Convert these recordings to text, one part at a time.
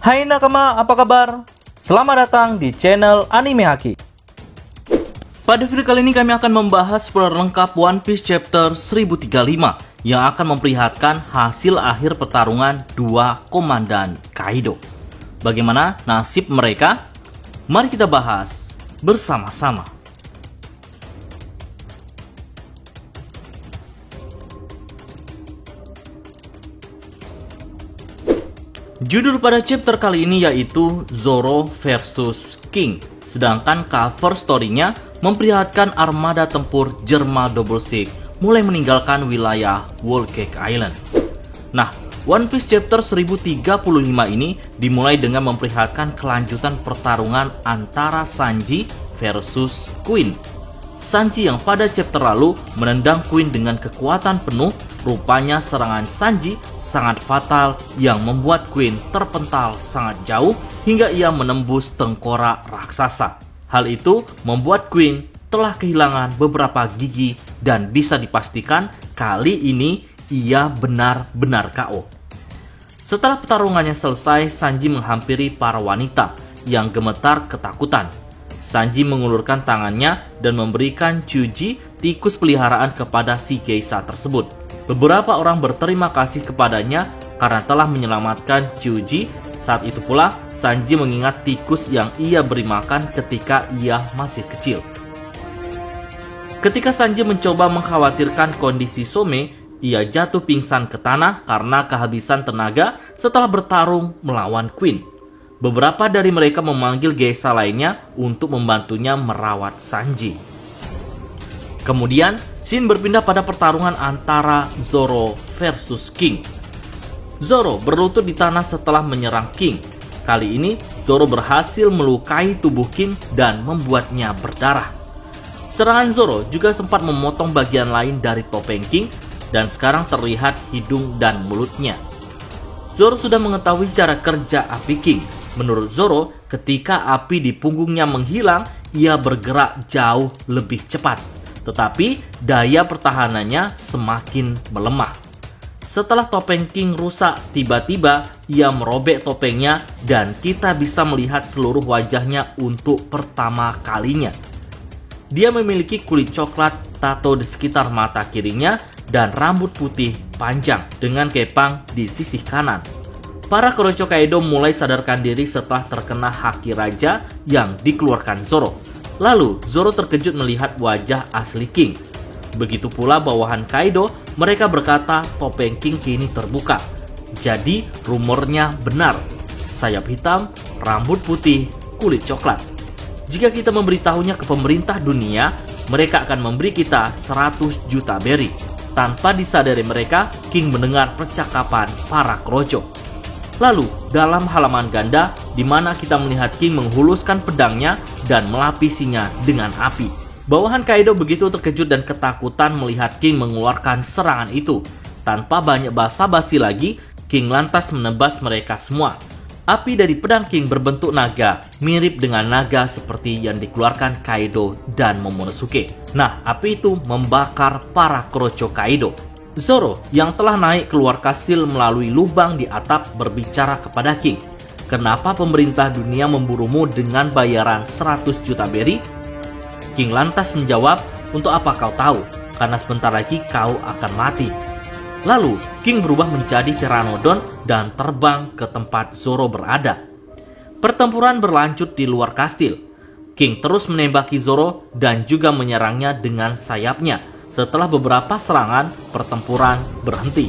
Hai nakama, apa kabar? Selamat datang di channel Anime Haki. Pada video kali ini kami akan membahas spoiler lengkap One Piece Chapter 1035 yang akan memperlihatkan hasil akhir pertarungan dua komandan Kaido. Bagaimana nasib mereka? Mari kita bahas bersama-sama. Judul pada chapter kali ini yaitu Zoro versus King. Sedangkan cover story-nya memperlihatkan armada tempur Germa Double Six mulai meninggalkan wilayah Whole Cake Island. Nah, One Piece chapter 1035 ini dimulai dengan memperlihatkan kelanjutan pertarungan antara Sanji versus Queen. Sanji yang pada chapter lalu menendang Queen dengan kekuatan penuh, rupanya serangan Sanji sangat fatal yang membuat Queen terpental sangat jauh hingga ia menembus tengkorak raksasa. Hal itu membuat Queen telah kehilangan beberapa gigi dan bisa dipastikan kali ini ia benar-benar KO. Setelah pertarungannya selesai, Sanji menghampiri para wanita yang gemetar ketakutan. Sanji mengulurkan tangannya dan memberikan Chuji, tikus peliharaan, kepada si geisha tersebut. Beberapa orang berterima kasih kepadanya karena telah menyelamatkan Chuji. Saat itu pula Sanji mengingat tikus yang ia beri makan ketika ia masih kecil. Ketika Sanji mencoba mengkhawatirkan kondisi Some, ia jatuh pingsan ke tanah karena kehabisan tenaga setelah bertarung melawan Queen. Beberapa dari mereka memanggil geisha lainnya untuk membantunya merawat Sanji. Kemudian, scene berpindah pada pertarungan antara Zoro versus King. Zoro berlutut di tanah setelah menyerang King. Kali ini, Zoro berhasil melukai tubuh King dan membuatnya berdarah. Serangan Zoro juga sempat memotong bagian lain dari topeng King dan sekarang terlihat hidung dan mulutnya. Zoro sudah mengetahui cara kerja api King. Menurut Zoro, ketika api di punggungnya menghilang, ia bergerak jauh lebih cepat. Tetapi daya pertahanannya semakin melemah. Setelah topeng King rusak, tiba-tiba ia merobek topengnya dan kita bisa melihat seluruh wajahnya untuk pertama kalinya. Dia memiliki kulit coklat, tato di sekitar mata kirinya, dan rambut putih panjang dengan kepang di sisi kanan. Para Kurocho Kaido mulai sadarkan diri setelah terkena haki raja yang dikeluarkan Zoro. Lalu Zoro terkejut melihat wajah asli King. Begitu pula bawahan Kaido, mereka berkata topeng King kini terbuka. Jadi rumornya benar. Sayap hitam, rambut putih, kulit coklat. Jika kita memberitahunya ke pemerintah dunia, mereka akan memberi kita 100 juta berry. Tanpa disadari mereka, King mendengar percakapan para Kurocho. Lalu, dalam halaman ganda, di mana kita melihat King menghuluskan pedangnya dan melapisinya dengan api. Bawahan Kaido begitu terkejut dan ketakutan melihat King mengeluarkan serangan itu. Tanpa banyak basa-basi lagi, King lantas menebas mereka semua. Api dari pedang King berbentuk naga, mirip dengan naga seperti yang dikeluarkan Kaido dan Momonosuke. Nah, api itu membakar para Kurocho Kaido. Zoro yang telah naik keluar kastil melalui lubang di atap berbicara kepada King. Kenapa pemerintah dunia memburumu dengan bayaran 100 juta berry? King lantas menjawab, untuk apa kau tahu? Karena sebentar lagi kau akan mati. Lalu King berubah menjadi Pteranodon dan terbang ke tempat Zoro berada. Pertempuran berlanjut di luar kastil. King terus menembaki Zoro dan juga menyerangnya dengan sayapnya. Setelah beberapa serangan, pertempuran berhenti.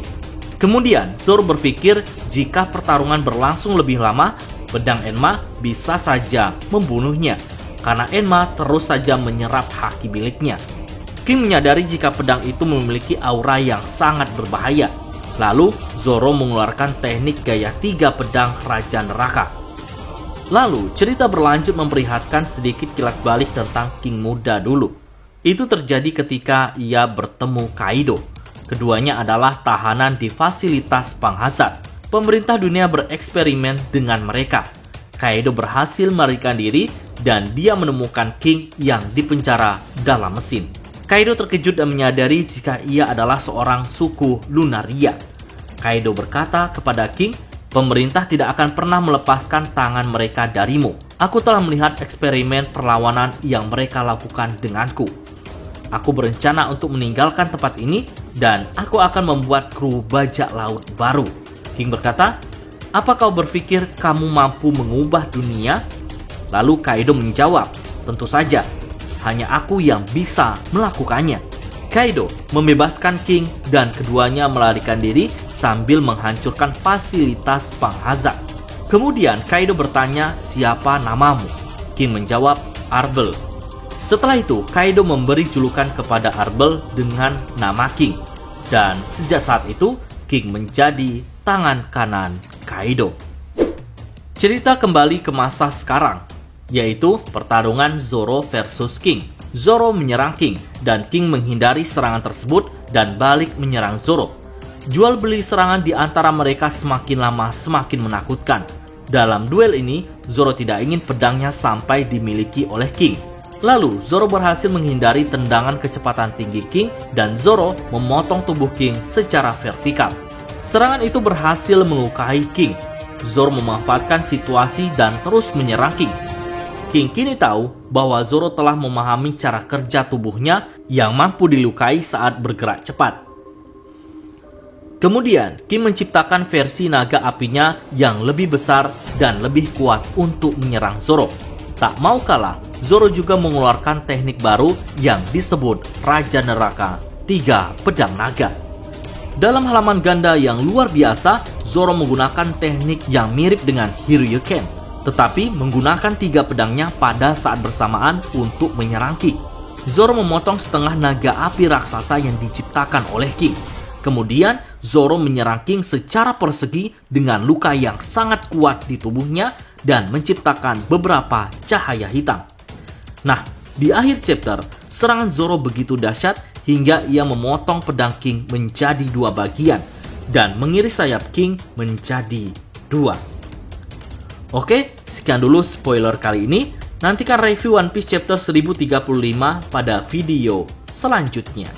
Kemudian Zoro berpikir jika pertarungan berlangsung lebih lama, pedang Enma bisa saja membunuhnya karena Enma terus saja menyerap haki miliknya. King menyadari jika pedang itu memiliki aura yang sangat berbahaya. Lalu Zoro mengeluarkan teknik gaya 3 pedang Raja Neraka. Lalu cerita berlanjut memperlihatkan sedikit kilas balik tentang King muda dulu. Itu terjadi ketika ia bertemu Kaido. Keduanya adalah tahanan di fasilitas penghasat. Pemerintah dunia bereksperimen dengan mereka. Kaido berhasil melarikan diri dan dia menemukan King yang dipenjara dalam mesin. Kaido terkejut dan menyadari jika ia adalah seorang suku Lunaria. Kaido berkata kepada King Pemerintah tidak akan pernah melepaskan tangan mereka darimu. Aku telah melihat eksperimen perlawanan yang mereka lakukan denganku. Aku berencana untuk meninggalkan tempat ini dan aku akan membuat kru bajak laut baru. King berkata, apa kau berpikir kamu mampu mengubah dunia? Lalu Kaido menjawab, tentu saja, hanya aku yang bisa melakukannya. Kaido membebaskan King dan keduanya melarikan diri sambil menghancurkan fasilitas penghazard. Kemudian Kaido bertanya, siapa namamu? King menjawab, Arbel. Setelah itu Kaido memberi julukan kepada Arbel dengan nama King. Dan sejak saat itu King menjadi tangan kanan Kaido. Cerita kembali ke masa sekarang, yaitu pertarungan Zoro versus King. Zoro menyerang King, dan King menghindari serangan tersebut dan balik menyerang Zoro. Jual beli serangan di antara mereka semakin lama semakin menakutkan. Dalam duel ini, Zoro tidak ingin pedangnya sampai dimiliki oleh King. Lalu, Zoro berhasil menghindari tendangan kecepatan tinggi King, dan Zoro memotong tubuh King secara vertikal. Serangan itu berhasil melukai King. Zoro memanfaatkan situasi dan terus menyerang King. King kini tahu bahwa Zoro telah memahami cara kerja tubuhnya yang mampu dilukai saat bergerak cepat. Kemudian, King menciptakan versi naga apinya yang lebih besar dan lebih kuat untuk menyerang Zoro. Tak mau kalah, Zoro juga mengeluarkan teknik baru yang disebut Raja Neraka 3 Pedang Naga. Dalam halaman ganda yang luar biasa, Zoro menggunakan teknik yang mirip dengan Hiryuken, tetapi menggunakan 3 pedangnya pada saat bersamaan untuk menyerang King. Zoro memotong setengah naga api raksasa yang diciptakan oleh King. Kemudian Zoro menyerang King secara persegi dengan luka yang sangat kuat di tubuhnya dan menciptakan beberapa cahaya hitam. Nah, di akhir chapter, serangan Zoro begitu dahsyat hingga ia memotong pedang King menjadi 2 bagian dan mengiris sayap King menjadi 2. Oke, sekian dulu spoiler kali ini. Nantikan review One Piece chapter 1035 pada video selanjutnya.